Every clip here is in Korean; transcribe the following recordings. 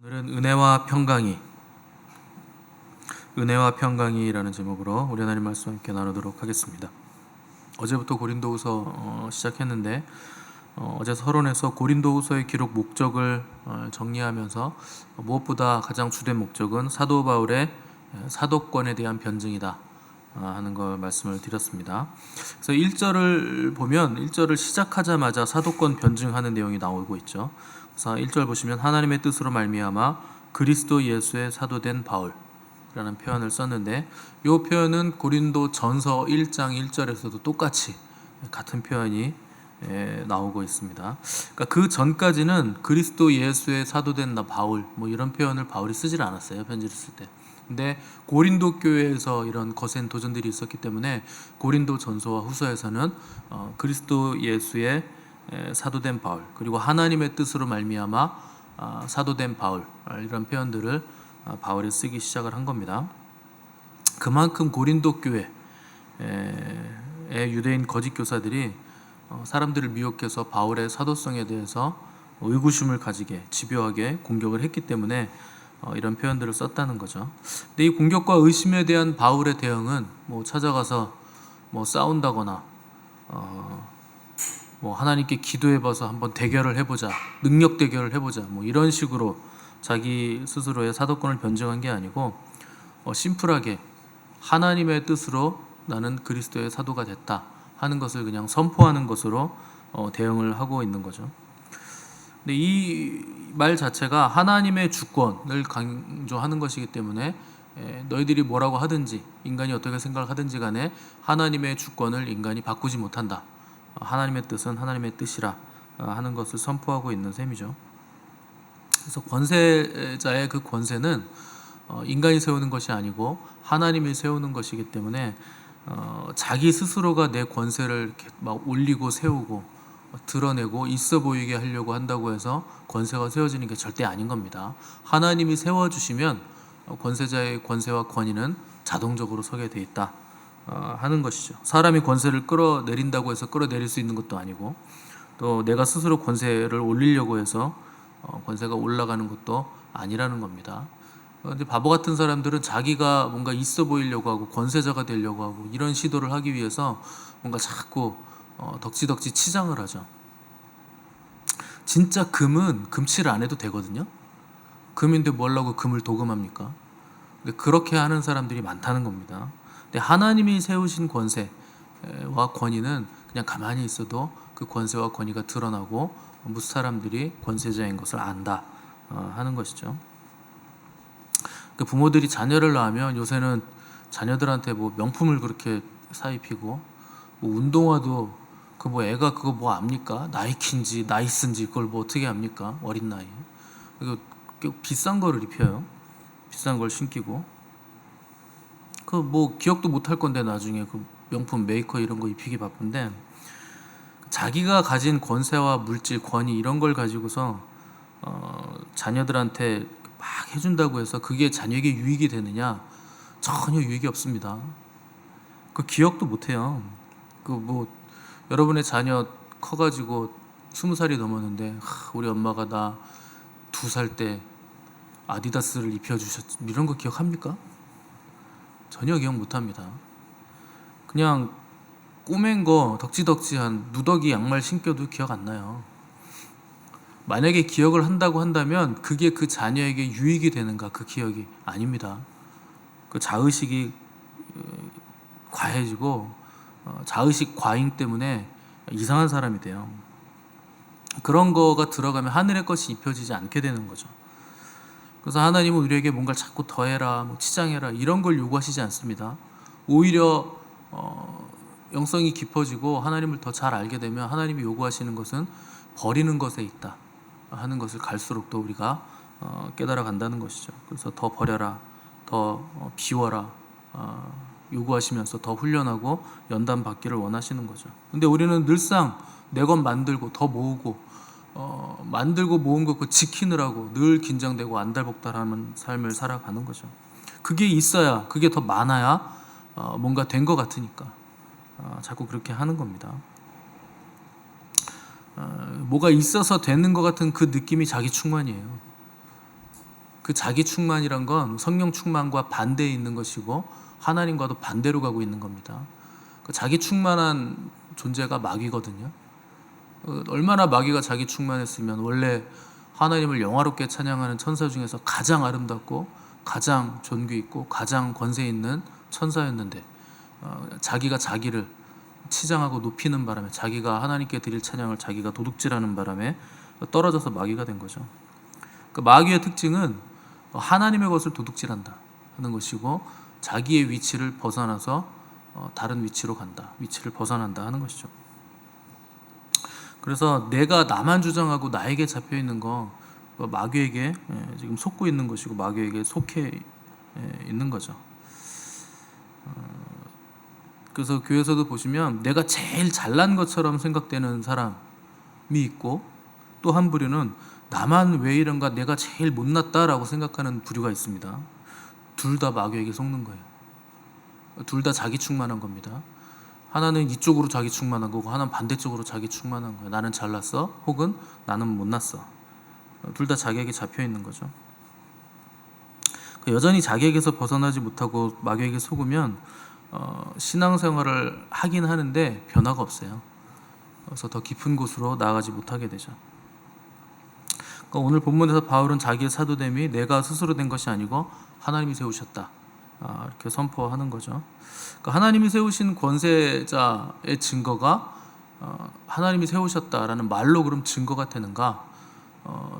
오늘은 은혜와 평강이라는 제목으로 우리 하나님 말씀 함께 나누도록 하겠습니다. 어제부터 고린도후서 시작했는데 어제 서론에서 고린도후서의 기록 목적을 정리하면서 무엇보다 가장 주된 목적은 사도 바울의 사도권에 대한 변증이다 하는 걸 말씀을 드렸습니다. 그래서 1절을 보면 1절을 시작하자마자 사도권 변증하는 내용이 나오고 있죠. 그래서 1절 보시면 하나님의 뜻으로 말미암아 그리스도 예수의 사도된 바울이라는 표현을 썼는데, 이 표현은 고린도 전서 1장 1절에서도 똑같이 같은 표현이 나오고 있습니다. 그러니까 그 전까지는 그리스도 예수의 사도된 나 바울 이런 표현을 바울이 쓰질 않았어요, 편지를 쓸 때. 근데 고린도 교회에서 이런 거센 도전들이 있었기 때문에 고린도 전서와 후서에서는 그리스도 예수의 사도된 바울, 그리고 하나님의 뜻으로 말미암아 사도된 바울, 이런 표현들을 바울이 쓰기 시작을 한 겁니다. 그만큼 고린도 교회의 유대인 거짓 교사들이 사람들을 미혹해서 바울의 사도성에 대해서 의구심을 가지게, 집요하게 공격을 했기 때문에 이런 표현들을 썼다는 거죠. 근데 이 공격과 의심에 대한 바울의 대응은 찾아가서 싸운다거나 하나님께 기도해봐서 한번 대결을 해보자, 능력 대결을 해보자, 이런 식으로 자기 스스로의 사도권을 변증한 게 아니고 심플하게 하나님의 뜻으로 나는 그리스도의 사도가 됐다 하는 것을 그냥 선포하는 것으로 대응을 하고 있는 거죠. 근데 이 말 자체가 하나님의 주권을 강조하는 것이기 때문에 너희들이 뭐라고 하든지, 인간이 어떻게 생각을 하든지 간에 하나님의 주권을 인간이 바꾸지 못한다, 하나님의 뜻은 하나님의 뜻이라 하는 것을 선포하고 있는 셈이죠. 그래서 권세자의 그 권세는 인간이 세우는 것이 아니고 하나님이 세우는 것이기 때문에 자기 스스로가 내 권세를 이렇게 막 올리고 세우고 드러내고 있어 보이게 하려고 한다고 해서 권세가 세워지는 게 절대 아닌 겁니다. 하나님이 세워주시면 권세자의 권세와 권위는 자동적으로 서게 돼 있다 하는 것이죠. 사람이 권세를 끌어내린다고 해서 끌어내릴 수 있는 것도 아니고, 또 내가 스스로 권세를 올리려고 해서 권세가 올라가는 것도 아니라는 겁니다. 근데 바보 같은 사람들은 자기가 뭔가 있어 보이려고 하고 권세자가 되려고 하고 이런 시도를 하기 위해서 뭔가 자꾸 덕지덕지 치장을 하죠. 진짜 금은 금칠 안 해도 되거든요. 금인데 뭐라고 금을 도금합니까? 근데 그렇게 하는 사람들이 많다는 겁니다. 근데 하나님이 세우신 권세와 권위는 그냥 가만히 있어도 그 권세와 권위가 드러나고 무슨 사람들이 권세자인 것을 안다 하는 것이죠. 그 부모들이 자녀를 낳으면 요새는 자녀들한테 명품을 그렇게 사입히고 운동화도 애가 그거 압니까? 나이키인지 나이스인지 그걸 어떻게 압니까? 어린 나이에. 이거 비싼 거를 입혀요. 비싼 걸 신기고. 기억도 못 할 건데 나중에 그 명품 메이커 이런 거 입히기 바쁜데, 자기가 가진 권세와 물질, 권위 이런 걸 가지고서 자녀들한테 막 해준다고 해서 그게 자녀에게 유익이 되느냐? 전혀 유익이 없습니다. 그 기억도 못 해요. 여러분의 자녀 커가지고 20살이 넘었는데 우리 엄마가 나 2살 때 아디다스를 입혀주셨지, 이런 거 기억합니까? 전혀 기억 못합니다. 그냥 꼬맨 거 덕지덕지한 누더기 양말 신겨도 기억 안 나요. 만약에 기억을 한다고 한다면 그게 그 자녀에게 유익이 되는가? 그 기억이 아닙니다. 그 자의식이 과해지고 자의식 과잉 때문에 이상한 사람이 돼요. 그런 거가 들어가면 하늘의 것이 입혀지지 않게 되는 거죠. 그래서 하나님은 우리에게 뭔가를 자꾸 더해라, 치장해라 이런 걸 요구하시지 않습니다. 오히려 영성이 깊어지고 하나님을 더 잘 알게 되면 하나님이 요구하시는 것은 버리는 것에 있다 하는 것을 갈수록 더 우리가 깨달아 간다는 것이죠. 그래서 더 버려라, 더 비워라 요구하시면서 더 훈련하고 연단 받기를 원하시는 거죠. 근데 우리는 늘상 내 것 만들고 더 모으고 만들고 모은 거 지키느라고 늘 긴장되고 안달복달하는 삶을 살아가는 거죠. 그게 있어야, 그게 더 많아야 뭔가 된 것 같으니까 자꾸 그렇게 하는 겁니다. 뭐가 있어서 되는 것 같은 그 느낌이 자기 충만이에요. 그 자기 충만이란 건 성령 충만과 반대에 있는 것이고 하나님과도 반대로 가고 있는 겁니다. 그 자기 충만한 존재가 마귀거든요. 얼마나 마귀가 자기 충만했으면 원래 하나님을 영화롭게 찬양하는 천사 중에서 가장 아름답고 가장 존귀 있고 가장 권세 있는 천사였는데 자기가 자기를 치장하고 높이는 바람에 자기가 하나님께 드릴 찬양을 자기가 도둑질하는 바람에 떨어져서 마귀가 된 거죠. 그 마귀의 특징은 하나님의 것을 도둑질한다 하는 것이고 자기의 위치를 벗어나서 다른 위치로 간다, 위치를 벗어난다 하는 것이죠. 그래서 내가 나만 주장하고 나에게 잡혀 있는 거 마귀에게 지금 속고 있는 것이고 마귀에게 속해 있는 거죠. 그래서 교회에서도 보시면 내가 제일 잘난 것처럼 생각되는 사람이 있고 또 한 부류는 나만 왜 이런가 내가 제일 못났다라고 생각하는 부류가 있습니다. 둘 다 마귀에게 속는 거예요. 둘 다 자기 충만한 겁니다. 하나는 이쪽으로 자기 충만한 거고 하나는 반대쪽으로 자기 충만한 거예요. 나는 잘났어 혹은 나는 못났어. 둘 다 자기에게 잡혀 있는 거죠. 여전히 자기에게서 벗어나지 못하고 마귀에게 속으면 신앙생활을 하긴 하는데 변화가 없어요. 그래서 더 깊은 곳으로 나아가지 못하게 되죠. 그러니까 오늘 본문에서 바울은 자기의 사도됨이 내가 스스로 된 것이 아니고 하나님이 세우셨다 이렇게 선포하는 거죠. 그러니까 하나님이 세우신 권세자의 증거가 하나님이 세우셨다라는 말로 그럼 증거가 되는가?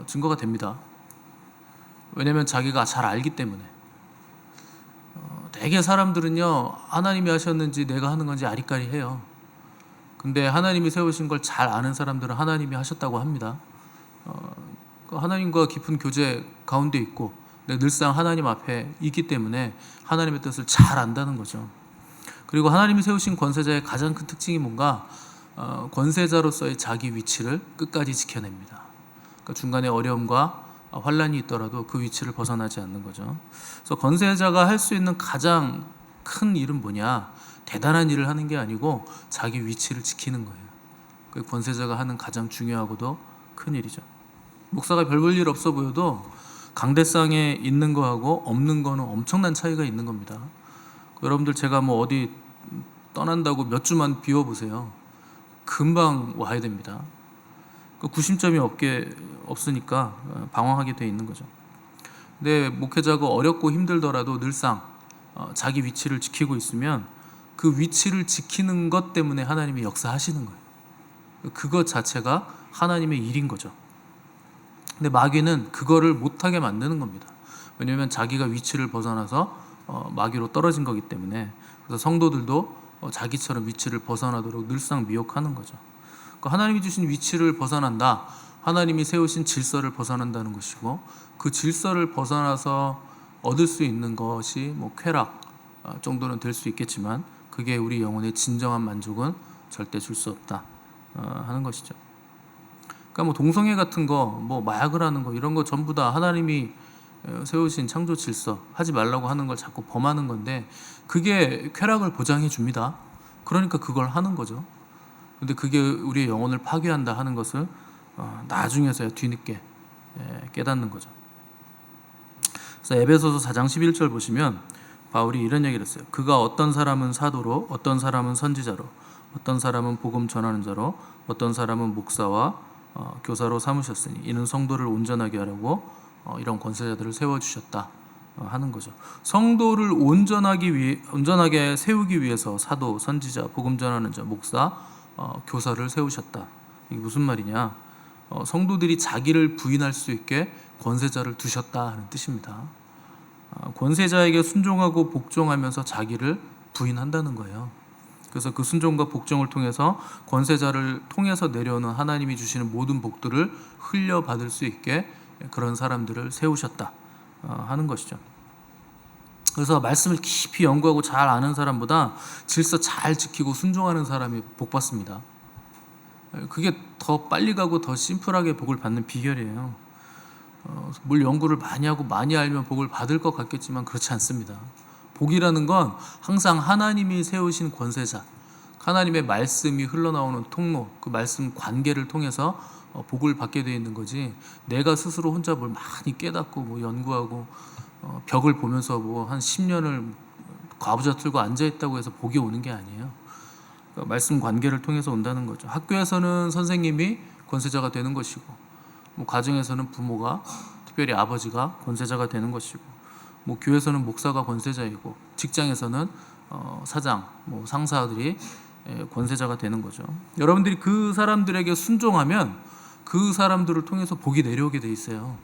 증거가 됩니다. 왜냐하면 자기가 잘 알기 때문에. 대개 사람들은요 하나님이 하셨는지 내가 하는 건지 아리까리해요. 근데 하나님이 세우신 걸 잘 아는 사람들은 하나님이 하셨다고 합니다. 하나님과 깊은 교제 가운데 있고 늘상 하나님 앞에 있기 때문에 하나님의 뜻을 잘 안다는 거죠. 그리고 하나님이 세우신 권세자의 가장 큰 특징이 뭔가 권세자로서의 자기 위치를 끝까지 지켜냅니다. 그러니까 중간에 어려움과 환란이 있더라도 그 위치를 벗어나지 않는 거죠. 그래서 권세자가 할 수 있는 가장 큰 일은 뭐냐? 대단한 일을 하는 게 아니고 자기 위치를 지키는 거예요. 그 권세자가 하는 가장 중요하고도 큰 일이죠. 목사가 별 볼 일 없어 보여도 강대상에 있는 거하고 없는 거는 엄청난 차이가 있는 겁니다. 여러분들 제가 뭐 어디 떠난다고 몇 주만 비워보세요. 금방 와야 됩니다. 구심점이 없으니까 방황하게 돼 있는 거죠. 근데 목회자가 어렵고 힘들더라도 늘상 자기 위치를 지키고 있으면 그 위치를 지키는 것 때문에 하나님이 역사하시는 거예요. 그것 자체가 하나님의 일인 거죠. 근데 마귀는 그거를 못하게 만드는 겁니다. 왜냐하면 자기가 위치를 벗어나서 마귀로 떨어진 거기 때문에. 그래서 성도들도 자기처럼 위치를 벗어나도록 늘상 미혹하는 거죠. 그러니까 하나님이 주신 위치를 벗어난다. 하나님이 세우신 질서를 벗어난다는 것이고 그 질서를 벗어나서 얻을 수 있는 것이 뭐 쾌락 정도는 될 수 있겠지만 그게 우리 영혼의 진정한 만족은 절대 줄 수 없다 하는 것이죠. 그러니까 뭐 동성애 같은 거, 뭐 마약을 하는 거 이런 거 전부 다 하나님이 세우신 창조 질서 하지 말라고 하는 걸 자꾸 범하는 건데 그게 쾌락을 보장해 줍니다. 그러니까 그걸 하는 거죠. 근데 그게 우리의 영혼을 파괴한다 하는 것을 나중에서야 뒤늦게 깨닫는 거죠. 그래서 에베소서 4장 11절 보시면 바울이 이런 얘기를 했어요. 그가 어떤 사람은 사도로, 어떤 사람은 선지자로, 어떤 사람은 복음 전하는 자로, 어떤 사람은 목사와 교사로 삼으셨으니 이는 성도를 온전하게 하려고 이런 권세자들을 세워주셨다 하는 거죠. 성도를 온전하게 세우기 위해서 사도, 선지자, 복음 전하는 자, 목사, 교사를 세우셨다. 이게 무슨 말이냐? 성도들이 자기를 부인할 수 있게 권세자를 두셨다 하는 뜻입니다. 권세자에게 순종하고 복종하면서 자기를 부인한다는 거예요. 그래서 그 순종과 복종을 통해서 권세자를 통해서 내려오는 하나님이 주시는 모든 복들을 흘려받을 수 있게 그런 사람들을 세우셨다 하는 것이죠. 그래서 말씀을 깊이 연구하고 잘 아는 사람보다 질서 잘 지키고 순종하는 사람이 복 받습니다. 그게 더 빨리 가고 더 심플하게 복을 받는 비결이에요. 뭘 연구를 많이 하고 많이 알면 복을 받을 것 같겠지만 그렇지 않습니다. 복이라는 건 항상 하나님이 세우신 권세자, 하나님의 말씀이 흘러나오는 통로, 그 말씀 관계를 통해서 복을 받게 돼 있는 거지, 내가 스스로 혼자 뭘 많이 깨닫고 뭐 연구하고 벽을 보면서 뭐 한 10년을 과부자 틀고 앉아 있다고 해서 복이 오는 게 아니에요. 그러니까 말씀 관계를 통해서 온다는 거죠. 학교에서는 선생님이 권세자가 되는 것이고, 뭐 가정에서는 부모가, 특별히 아버지가 권세자가 되는 것이고, 뭐 교회에서는 목사가 권세자이고, 직장에서는 사장, 뭐 상사들이 권세자가 되는 거죠. 여러분들이 그 사람들에게 순종하면 그 사람들을 통해서 복이 내려오게 돼 있어요.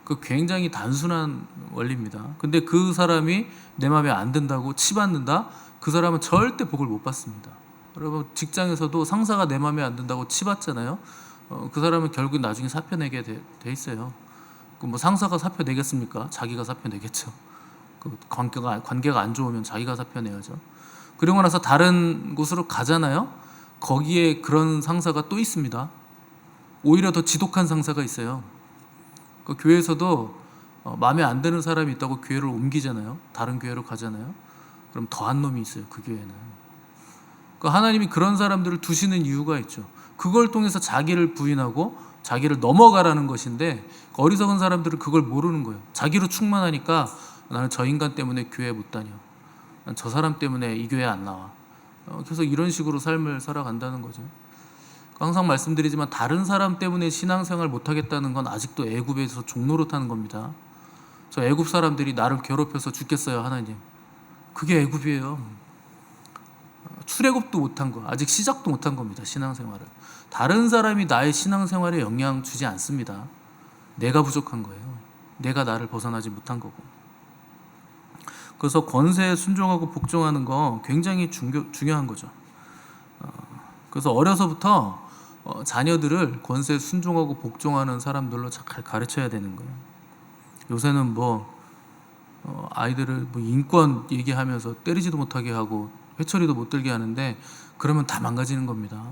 그 굉장히 단순한 원리입니다. 근데 그 사람이 내 마음에 안 든다고 치받는다? 그 사람은 절대 복을 못 받습니다. 여러분, 직장에서도 상사가 내 마음에 안 든다고 치받잖아요. 그 사람은 결국 나중에 사표 내게 돼 있어요. 뭐 상사가 사표 내겠습니까? 자기가 사표 내겠죠. 그 관계가 안 좋으면 자기가 사표 내야죠. 그리고 나서 다른 곳으로 가잖아요. 거기에 그런 상사가 또 있습니다. 오히려 더 지독한 상사가 있어요. 그 교회에서도 마음에 안 드는 사람이 있다고 교회를 옮기잖아요. 다른 교회로 가잖아요. 그럼 더한 놈이 있어요. 그 교회는. 그 하나님이 그런 사람들을 두시는 이유가 있죠. 그걸 통해서 자기를 부인하고 자기를 넘어가라는 것인데, 어리석은 사람들은 그걸 모르는 거예요. 자기로 충만하니까 나는 저 인간 때문에 교회 못 다녀, 난 저 사람 때문에 이 교회 안 나와. 그래서 이런 식으로 삶을 살아간다는 거죠. 항상 말씀드리지만 다른 사람 때문에 신앙생활 못하겠다는 건 아직도 애굽에서 종노릇하는 겁니다. 저 애굽 사람들이 나를 괴롭혀서 죽겠어요, 하나님. 그게 애굽이에요. 출애굽도 못한 거, 아직 시작도 못한 겁니다. 신앙생활을. 다른 사람이 나의 신앙생활에 영향 주지 않습니다. 내가 부족한 거예요. 내가 나를 벗어나지 못한 거고. 그래서 권세에 순종하고 복종하는 거 굉장히 중요한 거죠. 그래서 어려서부터 자녀들을 권세에 순종하고 복종하는 사람들로 잘 가르쳐야 되는 거예요. 요새는 아이들을 인권 얘기하면서 때리지도 못하게 하고 회초리도 못 들게 하는데, 그러면 다 망가지는 겁니다.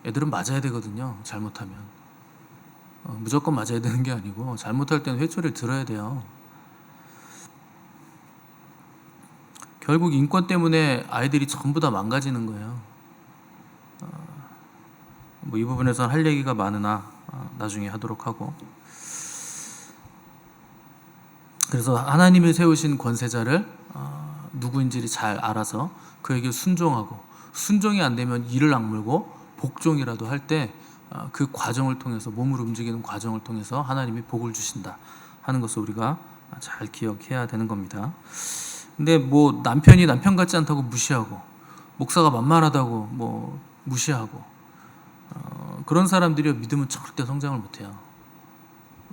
애들은 맞아야 되거든요. 잘못하면 무조건 맞아야 되는 게 아니고, 잘못할 때는 회초리를 들어야 돼요. 결국 인권 때문에 아이들이 전부 다 망가지는 거예요. 이 부분에서는 할 얘기가 많으나 나중에 하도록 하고, 그래서 하나님이 세우신 권세자를 누구인지를 잘 알아서 그에게 순종하고, 순종이 안 되면 이를 악물고 복종이라도 할 때 그 과정을 통해서, 몸을 움직이는 과정을 통해서 하나님이 복을 주신다 하는 것을 우리가 잘 기억해야 되는 겁니다. 근데 남편이 남편 같지 않다고 무시하고, 목사가 만만하다고 무시하고, 그런 사람들이 믿음은 절대 성장을 못해요.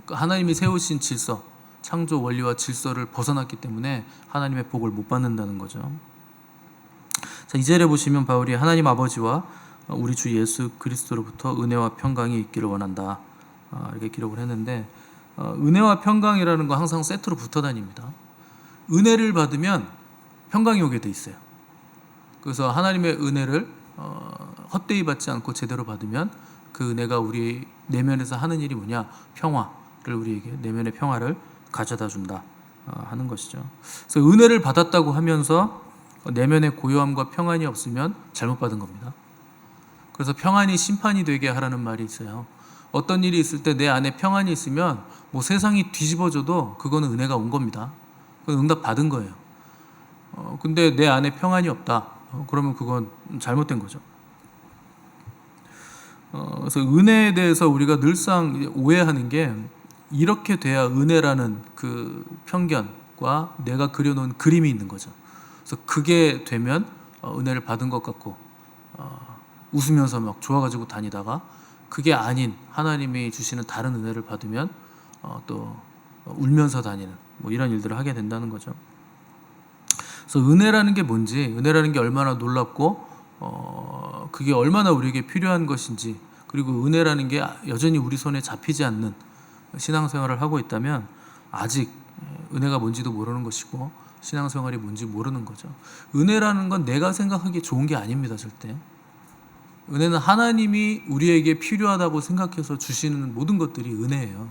하나님이 세우신 질서, 창조 원리와 질서를 벗어났기 때문에 하나님의 복을 못 받는다는 거죠. 자, 2절에 보시면 바울이 하나님 아버지와 우리 주 예수 그리스도로부터 은혜와 평강이 있기를 원한다, 이렇게 기록을 했는데, 은혜와 평강이라는 거 항상 세트로 붙어 다닙니다. 은혜를 받으면 평강이 오게 돼 있어요. 그래서 하나님의 은혜를 헛되이 받지 않고 제대로 받으면 그 은혜가 우리 내면에서 하는 일이 뭐냐? 평화를, 우리에게 내면의 평화를 가져다 준다 하는 것이죠. 그래서 은혜를 받았다고 하면서 내면의 고요함과 평안이 없으면 잘못 받은 겁니다. 그래서 평안이 심판이 되게 하라는 말이 있어요. 어떤 일이 있을 때 내 안에 평안이 있으면 세상이 뒤집어져도 그거는 은혜가 온 겁니다. 그건 응답 받은 거예요. 근데 내 안에 평안이 없다, 그러면 그건 잘못된 거죠. 그래서 은혜에 대해서 우리가 늘상 오해하는 게, 이렇게 돼야 은혜라는 그 편견과 내가 그려놓은 그림이 있는 거죠. 그래서 그게 되면 은혜를 받은 것 같고 웃으면서 막 좋아가지고 다니다가, 그게 아닌 하나님이 주시는 다른 은혜를 받으면 또 울면서 다니는 이런 일들을 하게 된다는 거죠. 그래서 은혜라는 게 뭔지, 은혜라는 게 얼마나 놀랍고 그게 얼마나 우리에게 필요한 것인지, 그리고 은혜라는 게 여전히 우리 손에 잡히지 않는 신앙생활을 하고 있다면 아직 은혜가 뭔지도 모르는 것이고 신앙생활이 뭔지 모르는 거죠. 은혜라는 건 내가 생각하기에 좋은 게 아닙니다. 절대. 은혜는 하나님이 우리에게 필요하다고 생각해서 주시는 모든 것들이 은혜예요.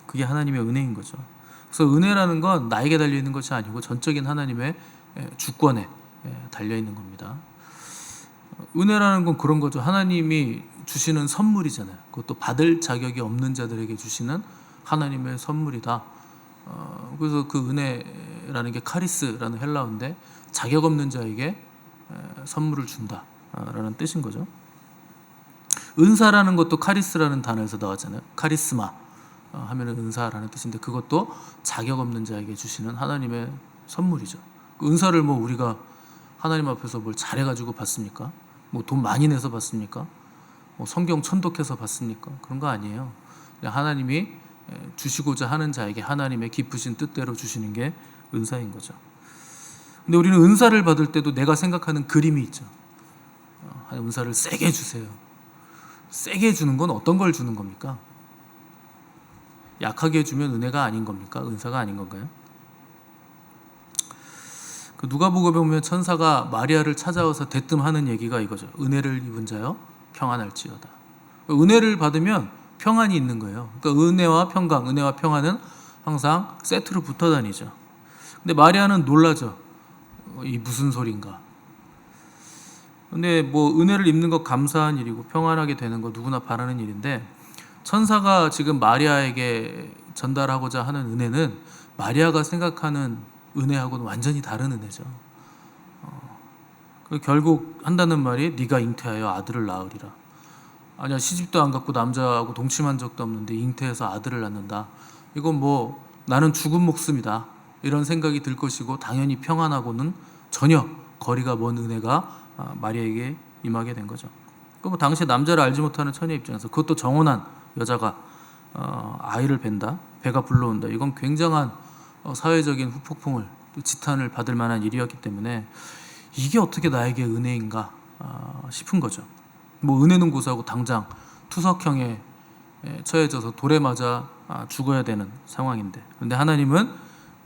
그게 하나님의 은혜인 거죠. 그래서 은혜라는 건 나에게 달려있는 것이 아니고 전적인 하나님의 주권에 달려있는 겁니다. 은혜라는 건 그런 거죠. 하나님이 주시는 선물이잖아요. 그것도 받을 자격이 없는 자들에게 주시는 하나님의 선물이다. 그래서 그 은혜라는 게 카리스라는 헬라어인데 자격 없는 자에게 선물을 준다라는 뜻인 거죠. 은사라는 것도 카리스라는 단어에서 나왔잖아요. 카리스마 하면은 은사라는 뜻인데 그것도 자격 없는 자에게 주시는 하나님의 선물이죠. 그 은사를 뭐 우리가 하나님 앞에서 뭘 잘해가지고 받습니까? 뭐 돈 많이 내서 받습니까? 뭐 성경 천독해서 받습니까? 그런 거 아니에요. 그냥 하나님이 주시고자 하는 자에게 하나님의 깊으신 뜻대로 주시는 게 은사인 거죠. 근데 우리는 은사를 받을 때도 내가 생각하는 그림이 있죠. 은사를 세게 주세요. 세게 주는 건 어떤 걸 주는 겁니까? 약하게 주면 은혜가 아닌 겁니까? 은사가 아닌 건가요? 그 누가복음에 보면 천사가 마리아를 찾아와서 대뜸하는 얘기가 이거죠. 은혜를 입은 자여 평안할지어다. 은혜를 받으면 평안이 있는 거예요. 그러니까 은혜와 평강, 은혜와 평안은 항상 세트로 붙어 다니죠. 근데 마리아는 놀라죠. 이 무슨 소린가? 근데 뭐 은혜를 입는 거 감사한 일이고 평안하게 되는 거 누구나 바라는 일인데 천사가 지금 마리아에게 전달하고자 하는 은혜는 마리아가 생각하는 은혜하고는 완전히 다른 은혜죠. 결국 한다는 말이 네가 잉태하여 아들을 낳으리라. 아니야, 시집도 안 갔고 남자하고 동침한 적도 없는데 잉태해서 아들을 낳는다. 이건 뭐 나는 죽은 목숨이다 이런 생각이 들 것이고 당연히 평안하고는 전혀 거리가 먼 은혜가 마리아에게 임하게 된 거죠. 뭐 당시에 남자를 알지 못하는 처녀 입장에서 그것도 정혼한 여자가 아이를 뵌다, 배가 불러온다. 이건 굉장한 사회적인 후폭풍을 또 지탄을 받을 만한 일이었기 때문에 이게 어떻게 나에게 은혜인가 싶은 거죠. 뭐 은혜는 고사하고 당장 투석형에 처해져서 돌에 맞아 죽어야 되는 상황인데, 그런데 하나님은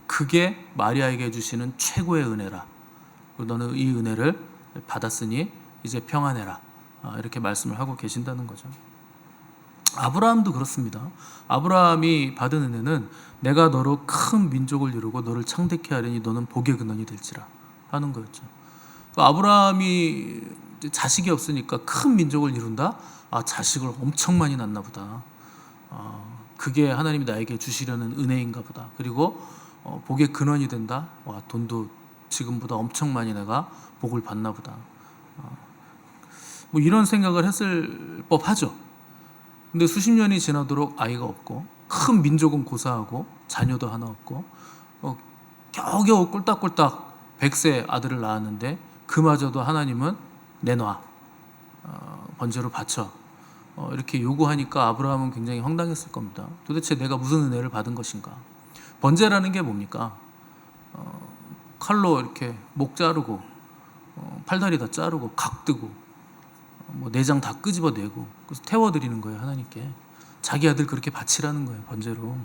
그게 마리아에게 주시는 최고의 은혜라. 너는 이 은혜를 받았으니 이제 평안해라. 이렇게 말씀을 하고 계신다는 거죠. 아브라함도 그렇습니다. 아브라함이 받은 은혜는 내가 너로 큰 민족을 이루고 너를 창대케 하려니 너는 복의 근원이 될지라 하는 거였죠. 아브라함이 자식이 없으니까 큰 민족을 이룬다? 자식을 엄청 많이 낳나 보다. 그게 하나님이 나에게 주시려는 은혜인가 보다. 그리고 복의 근원이 된다? 돈도 지금보다 엄청 많이 내가 복을 받나 보다. 뭐 이런 생각을 했을 법하죠. 근데 수십 년이 지나도록 아이가 없고 큰 민족은 고사하고 자녀도 하나 없고 겨우겨우 꿀딱꿀딱 100세 아들을 낳았는데 그마저도 하나님은 내놔, 번제로 바쳐, 이렇게 요구하니까 아브라함은 굉장히 황당했을 겁니다. 도대체 내가 무슨 은혜를 받은 것인가? 번제라는 게 뭡니까? 칼로 이렇게 목 자르고 팔다리 다 자르고 각 뜨고 뭐 내장 다 끄집어내고 그래서 태워드리는 거예요. 하나님께 자기 아들 그렇게 바치라는 거예요. 번제로.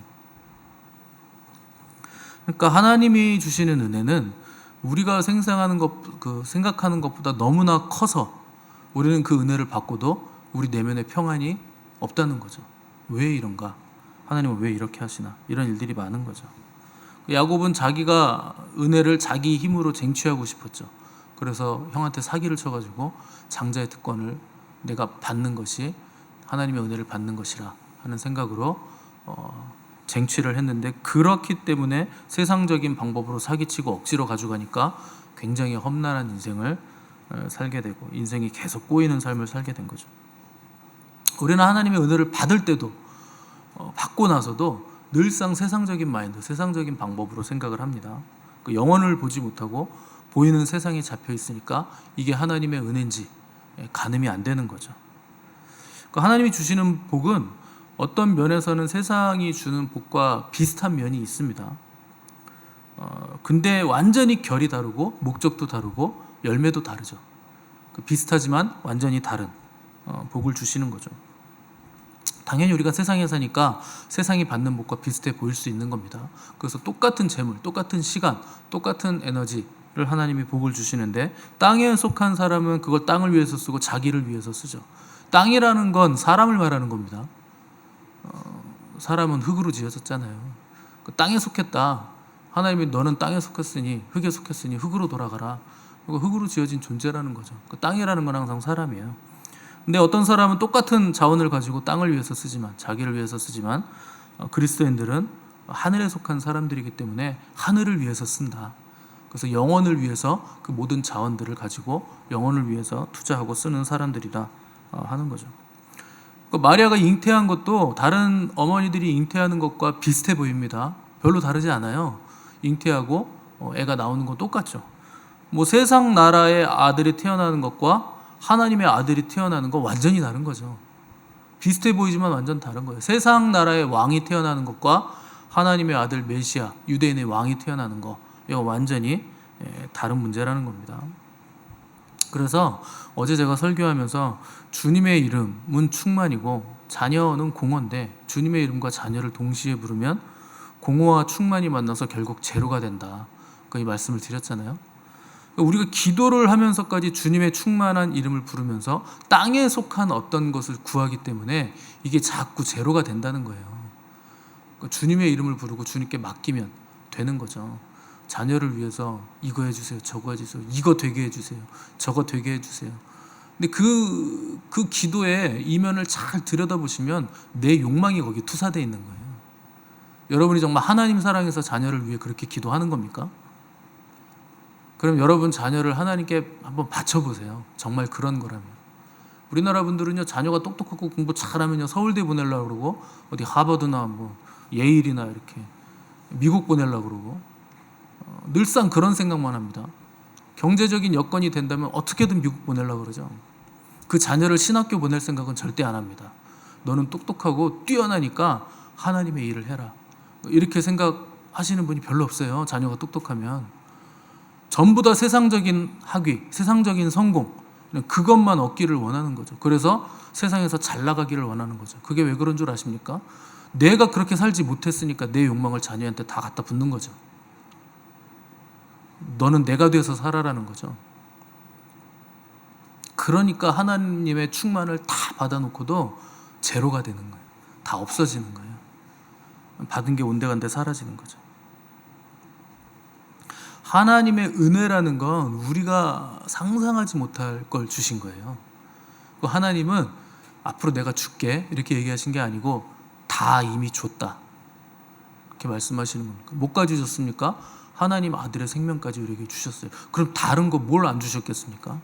그러니까 하나님이 주시는 은혜는 우리가 생각하는 것보다 너무나 커서 우리는 그 은혜를 받고도 우리 내면에 평안이 없다는 거죠. 왜 이런가? 하나님은 왜 이렇게 하시나? 이런 일들이 많은 거죠. 야곱은 자기가 은혜를 자기 힘으로 쟁취하고 싶었죠. 그래서 형한테 사기를 쳐가지고 장자의 특권을 내가 받는 것이 하나님의 은혜를 받는 것이라 하는 생각으로 쟁취를 했는데, 그렇기 때문에 세상적인 방법으로 사기치고 억지로 가져가니까 굉장히 험난한 인생을 살게 되고 인생이 계속 꼬이는 삶을 살게 된 거죠. 우리는 하나님의 은혜를 받을 때도 받고 나서도 늘상 세상적인 마인드, 세상적인 방법으로 생각을 합니다. 그 영혼을 보지 못하고 보이는 세상에 잡혀 있으니까 이게 하나님의 은혜인지 가늠이 안 되는 거죠. 그 하나님이 주시는 복은 어떤 면에서는 세상이 주는 복과 비슷한 면이 있습니다. 근데 완전히 결이 다르고 목적도 다르고 열매도 다르죠. 비슷하지만 완전히 다른 복을 주시는 거죠. 당연히 우리가 세상에 사니까 세상이 받는 복과 비슷해 보일 수 있는 겁니다. 그래서 똑같은 재물, 똑같은 시간, 똑같은 에너지를 하나님이 복을 주시는데, 땅에 속한 사람은 그걸 땅을 위해서 쓰고 자기를 위해서 쓰죠. 땅이라는 건 사람을 말하는 겁니다. 사람은 흙으로 지어졌잖아요. 그 땅에 속했다. 하나님이 너는 땅에 속했으니, 흙에 속했으니 흙으로 돌아가라. 흙으로 지어진 존재라는 거죠. 그 땅이라는 건 항상 사람이에요. 근데 어떤 사람은 똑같은 자원을 가지고 땅을 위해서 쓰지만, 자기를 위해서 쓰지만, 그리스도인들은 하늘에 속한 사람들이기 때문에 하늘을 위해서 쓴다. 그래서 영원을 위해서 그 모든 자원들을 가지고 영원을 위해서 투자하고 쓰는 사람들이다 하는 거죠. 마리아가 잉태한 것도 다른 어머니들이 잉태하는 것과 비슷해 보입니다. 별로 다르지 않아요. 잉태하고 애가 나오는 건 똑같죠. 뭐 세상 나라의 아들이 태어나는 것과 하나님의 아들이 태어나는 거 완전히 다른 거죠. 비슷해 보이지만 완전 다른 거예요. 세상 나라의 왕이 태어나는 것과 하나님의 아들 메시아, 유대인의 왕이 태어나는 거, 이거 완전히 다른 문제라는 겁니다. 그래서 어제 제가 설교하면서 주님의 이름은 충만이고 자녀는 공허인데, 주님의 이름과 자녀를 동시에 부르면 공허와 충만이 만나서 결국 제로가 된다. 이 말씀을 드렸잖아요. 우리가 기도를 하면서까지 주님의 충만한 이름을 부르면서 땅에 속한 어떤 것을 구하기 때문에 이게 자꾸 제로가 된다는 거예요. 주님의 이름을 부르고 주님께 맡기면 되는 거죠. 자녀를 위해서 이거 해주세요, 저거 해주세요, 이거 되게 해주세요, 저거 되게 해주세요. 근데 그 기도의 이면을 잘 들여다보시면 내 욕망이 거기 투사되어 있는 거예요. 여러분이 정말 하나님 사랑해서 자녀를 위해 그렇게 기도하는 겁니까? 그럼 여러분 자녀를 하나님께 한번 바쳐보세요. 정말 그런 거라면. 우리나라 분들은요, 자녀가 똑똑하고 공부 잘하면요 서울대 보내려고 그러고 어디 하버드나 뭐 예일이나 이렇게 미국 보내려고 그러고 늘상 그런 생각만 합니다. 경제적인 여건이 된다면 어떻게든 미국 보내려고 그러죠. 그 자녀를 신학교 보낼 생각은 절대 안 합니다. 너는 똑똑하고 뛰어나니까 하나님의 일을 해라. 이렇게 생각하시는 분이 별로 없어요. 자녀가 똑똑하면. 전부 다 세상적인 학위, 세상적인 성공, 그것만 얻기를 원하는 거죠. 그래서 세상에서 잘 나가기를 원하는 거죠. 그게 왜 그런 줄 아십니까? 내가 그렇게 살지 못했으니까 내 욕망을 자녀한테 다 갖다 붓는 거죠. 너는 내가 돼서 살아라는 거죠. 그러니까 하나님의 충만을 다 받아놓고도 제로가 되는 거예요. 다 없어지는 거예요. 받은 게 온데간데 사라지는 거죠. 하나님의 은혜라는 건 우리가 상상하지 못할 걸 주신 거예요. 하나님은 앞으로 내가 줄게 이렇게 얘기하신 게 아니고 다 이미 줬다 이렇게 말씀하시는 겁니까? 뭐까지 줬습니까? 하나님 아들의 생명까지 우리에게 주셨어요. 그럼 다른 거 뭘 안 주셨겠습니까?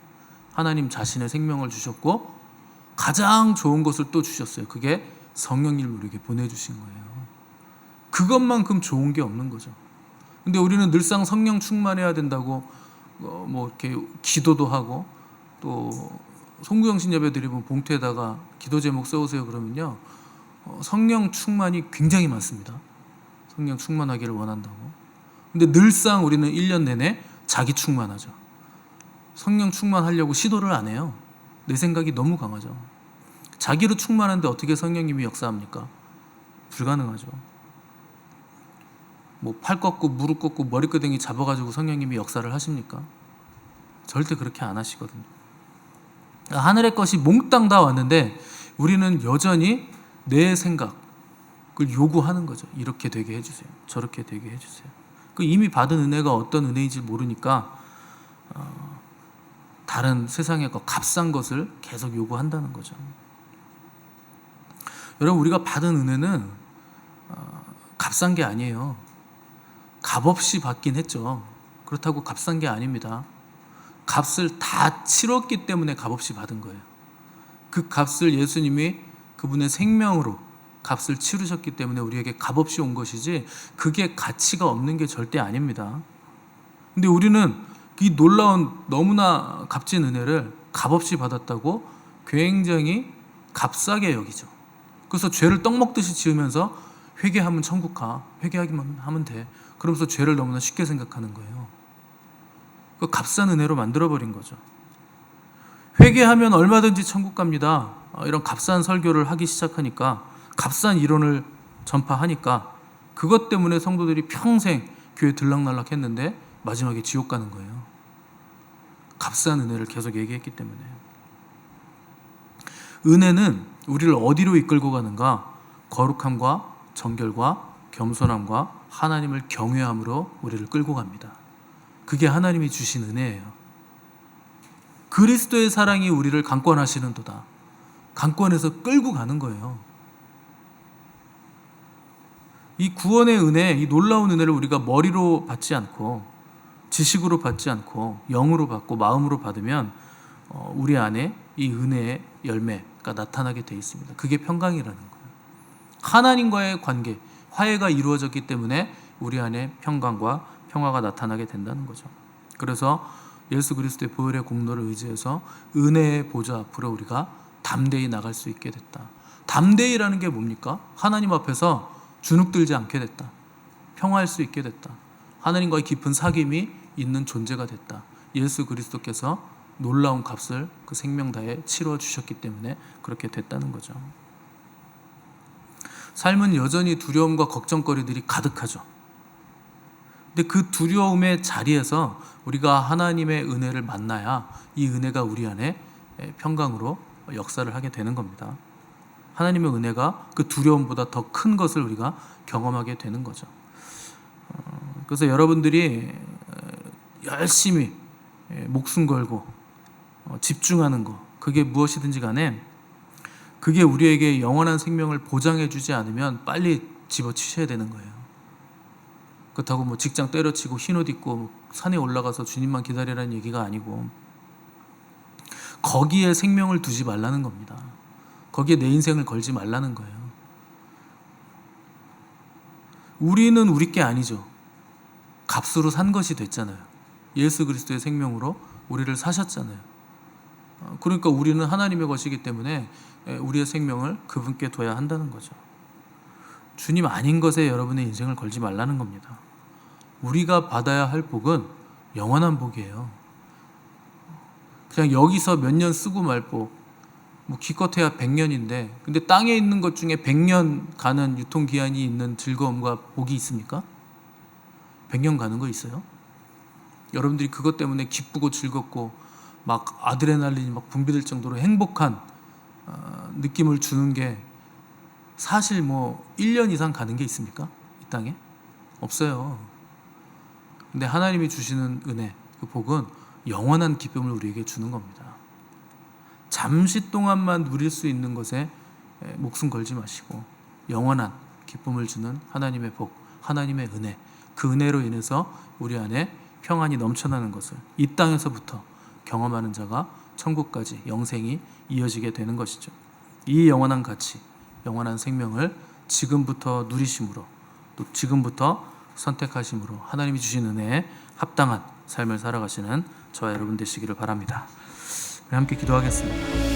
하나님 자신의 생명을 주셨고 가장 좋은 것을 또 주셨어요. 그게 성령님을 우리에게 보내주신 거예요. 그것만큼 좋은 게 없는 거죠. 근데 우리는 늘상 성령 충만해야 된다고 뭐 이렇게 기도도 하고, 또 송구영신 예배 드리면 봉투에다가 기도 제목 써오세요 그러면요 성령 충만이 굉장히 많습니다. 성령 충만하기를 원한다고. 근데 늘상 우리는 1년 내내 자기 충만하죠. 성령 충만하려고 시도를 안 해요. 내 생각이 너무 강하죠. 자기로 충만한데 어떻게 성령님이 역사합니까? 불가능하죠. 뭐 팔 꺾고 무릎 꺾고 머리끄댕이 잡아가지고 성령님이 역사를 하십니까? 절대 그렇게 안 하시거든요. 하늘의 것이 몽땅 다 왔는데 우리는 여전히 내 생각을 요구하는 거죠. 이렇게 되게 해주세요, 저렇게 되게 해주세요. 이미 받은 은혜가 어떤 은혜인지 모르니까 다른 세상의 값싼 것을 계속 요구한다는 거죠. 여러분, 우리가 받은 은혜는 값싼 게 아니에요. 값없이 받긴 했죠. 그렇다고 값싼 게 아닙니다. 값을 다 치렀기 때문에 값없이 받은 거예요. 그 값을 예수님이 그분의 생명으로 값을 치르셨기 때문에 우리에게 값없이 온 것이지, 그게 가치가 없는 게 절대 아닙니다. 근데 우리는 이 놀라운 너무나 값진 은혜를 값없이 받았다고 굉장히 값싸게 여기죠. 그래서 죄를 떡 먹듯이 지으면서 회개하면 천국 가, 회개하기만 하면 돼, 그러면서 죄를 너무나 쉽게 생각하는 거예요. 그 값싼 은혜로 만들어버린 거죠. 회개하면 얼마든지 천국 갑니다, 이런 값싼 설교를 하기 시작하니까, 값싼 이론을 전파하니까 그것 때문에 성도들이 평생 교회 들락날락 했는데 마지막에 지옥 가는 거예요. 값싼 은혜를 계속 얘기했기 때문에. 은혜는 우리를 어디로 이끌고 가는가? 거룩함과 정결과 겸손함과 하나님을 경외함으로 우리를 끌고 갑니다. 그게 하나님이 주신 은혜예요. 그리스도의 사랑이 우리를 강권하시는도다. 강권해서 끌고 가는 거예요. 이 구원의 은혜, 이 놀라운 은혜를 우리가 머리로 받지 않고 지식으로 받지 않고 영으로 받고 마음으로 받으면 우리 안에 이 은혜의 열매가 나타나게 돼 있습니다. 그게 평강이라는 거예요. 하나님과의 관계, 화해가 이루어졌기 때문에 우리 안에 평강과 평화가 나타나게 된다는 거죠. 그래서 예수 그리스도의 보혈의 공로를 의지해서 은혜의 보좌 앞으로 우리가 담대히 나갈 수 있게 됐다. 담대히라는 게 뭡니까? 하나님 앞에서 주눅들지 않게 됐다. 평화할 수 있게 됐다. 하나님과의 깊은 사귐이 있는 존재가 됐다. 예수 그리스도께서 놀라운 값을 그 생명 다해 치러 주셨기 때문에 그렇게 됐다는 거죠. 삶은 여전히 두려움과 걱정거리들이 가득하죠. 근데 그 두려움의 자리에서 우리가 하나님의 은혜를 만나야 이 은혜가 우리 안에 평강으로 역사를 하게 되는 겁니다. 하나님의 은혜가 그 두려움보다 더 큰 것을 우리가 경험하게 되는 거죠. 그래서 여러분들이 열심히 목숨 걸고 집중하는 거, 그게 무엇이든지 간에 그게 우리에게 영원한 생명을 보장해 주지 않으면 빨리 집어치셔야 되는 거예요. 그렇다고 뭐 직장 때려치고 흰옷 입고 산에 올라가서 주님만 기다리라는 얘기가 아니고, 거기에 생명을 두지 말라는 겁니다. 거기에 내 인생을 걸지 말라는 거예요. 우리는 우리 게 아니죠. 값으로 산 것이 됐잖아요. 예수 그리스도의 생명으로 우리를 사셨잖아요. 그러니까 우리는 하나님의 것이기 때문에 우리의 생명을 그분께 둬야 한다는 거죠. 주님 아닌 것에 여러분의 인생을 걸지 말라는 겁니다. 우리가 받아야 할 복은 영원한 복이에요. 그냥 여기서 몇 년 쓰고 말 복, 뭐 기껏해야 100년인데 근데 땅에 있는 것 중에 100년 가는 유통기한이 있는 즐거움과 복이 있습니까? 100년 가는 거 있어요? 여러분들이 그것 때문에 기쁘고 즐겁고 막 아드레날린이 막 분비될 정도로 행복한 느낌을 주는 게 사실 뭐 1년 이상 가는 게 있습니까? 이 땅에? 없어요. 근데 하나님이 주시는 은혜, 그 복은 영원한 기쁨을 우리에게 주는 겁니다. 잠시 동안만 누릴 수 있는 것에 목숨 걸지 마시고 영원한 기쁨을 주는 하나님의 복, 하나님의 은혜, 그 은혜로 인해서 우리 안에 평안이 넘쳐나는 것을 이 땅에서부터 경험하는 자가 천국까지 영생이 이어지게 되는 것이죠. 이 영원한 가치, 영원한 생명을 지금부터 누리심으로, 또 지금부터 선택하심으로 하나님이 주신 은혜에 합당한 삶을 살아가시는 저와 여러분 되시기를 바랍니다. 함께 기도하겠습니다.